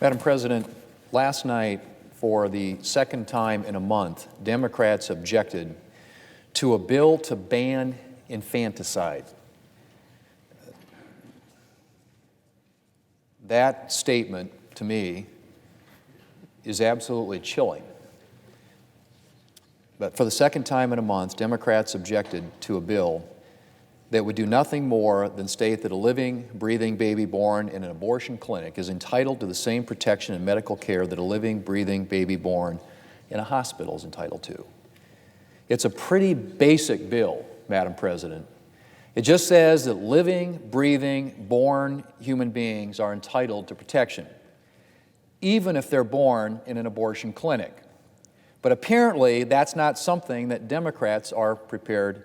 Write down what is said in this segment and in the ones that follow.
Madam President, last night, for the second time in a month, Democrats objected to a bill to ban infanticide. That statement, to me, is absolutely chilling. But for the second time in a month, Democrats objected to a bill that would do nothing more than state that a living, breathing baby born in an abortion clinic is entitled to the same protection and medical care that a living, breathing baby born in a hospital is entitled to. It's a pretty basic bill, Madam President. It just says that living, breathing, born human beings are entitled to protection, even if they're born in an abortion clinic. But apparently, that's not something that Democrats are prepared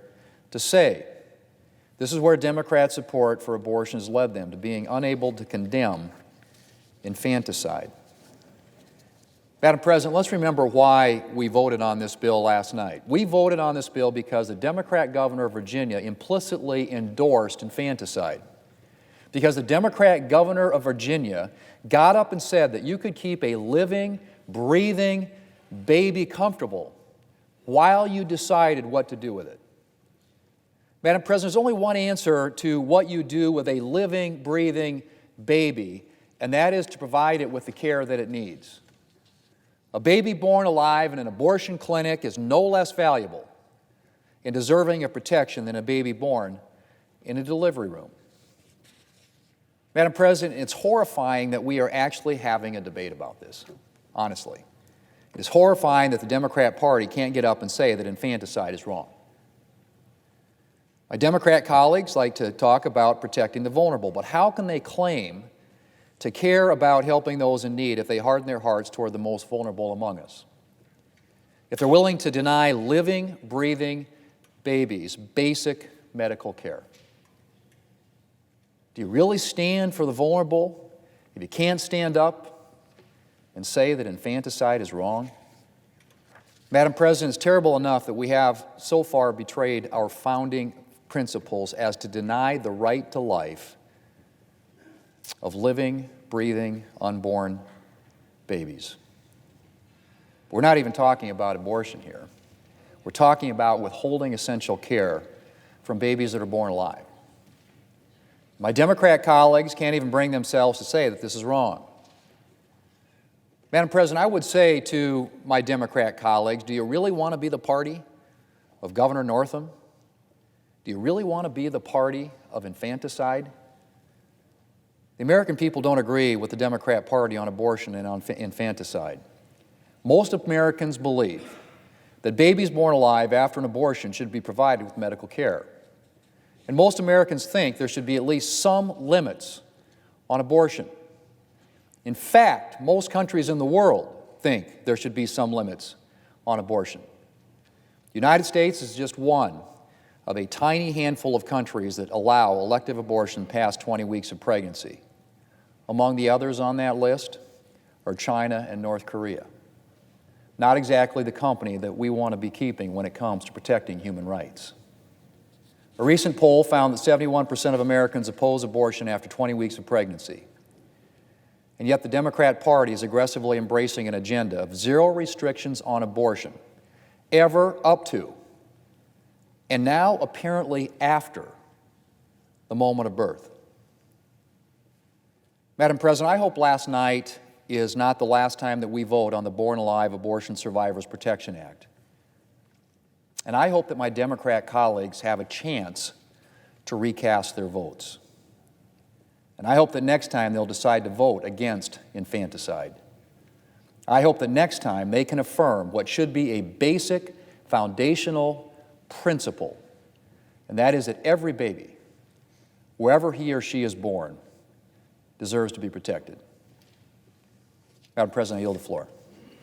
to say. This is where Democrat support for abortion has led them, to being unable to condemn infanticide. Madam President, let's remember why we voted on this bill last night. We voted on this bill because the Democrat governor of Virginia implicitly endorsed infanticide. Because the Democrat governor of Virginia got up and said that you could keep a living, breathing baby comfortable while you decided what to do with it. Madam President, there's only one answer to what you do with a living, breathing baby, and that is to provide it with the care that it needs. A baby born alive in an abortion clinic is no less valuable and deserving of protection than a baby born in a delivery room. Madam President, it's horrifying that we are actually having a debate about this, honestly. It is horrifying that the Democrat Party can't get up and say that infanticide is wrong. My Democrat colleagues like to talk about protecting the vulnerable, but how can they claim to care about helping those in need if they harden their hearts toward the most vulnerable among us? If they're willing to deny living, breathing babies basic medical care? Do you really stand for the vulnerable if you can't stand up and say that infanticide is wrong? Madam President, it's terrible enough that we have so far betrayed our founding principles as to deny the right to life of living, breathing, unborn babies. We're not even talking about abortion here. We're talking about withholding essential care from babies that are born alive. My Democrat colleagues can't even bring themselves to say that this is wrong. Madam President, I would say to my Democrat colleagues, do you really want to be the party of Governor Northam? Do you really want to be the party of infanticide? The American people don't agree with the Democrat Party on abortion and on infanticide. Most Americans believe that babies born alive after an abortion should be provided with medical care. And most Americans think there should be at least some limits on abortion. In fact, most countries in the world think there should be some limits on abortion. The United States is just one of a tiny handful of countries that allow elective abortion past 20 weeks of pregnancy. Among the others on that list are China and North Korea. Not exactly the company that we want to be keeping when it comes to protecting human rights. A recent poll found that 71% of Americans oppose abortion after 20 weeks of pregnancy. And yet the Democrat Party is aggressively embracing an agenda of zero restrictions on abortion, ever up to, and now apparently after, the moment of birth. Madam President, I hope last night is not the last time that we vote on the Born Alive Abortion Survivors Protection Act. And I hope that my Democrat colleagues have a chance to recast their votes. And I hope that next time they'll decide to vote against infanticide. I hope that next time they can affirm what should be a basic, foundational principle, and that is that every baby, wherever he or she is born, deserves to be protected. Madam President, I yield the floor.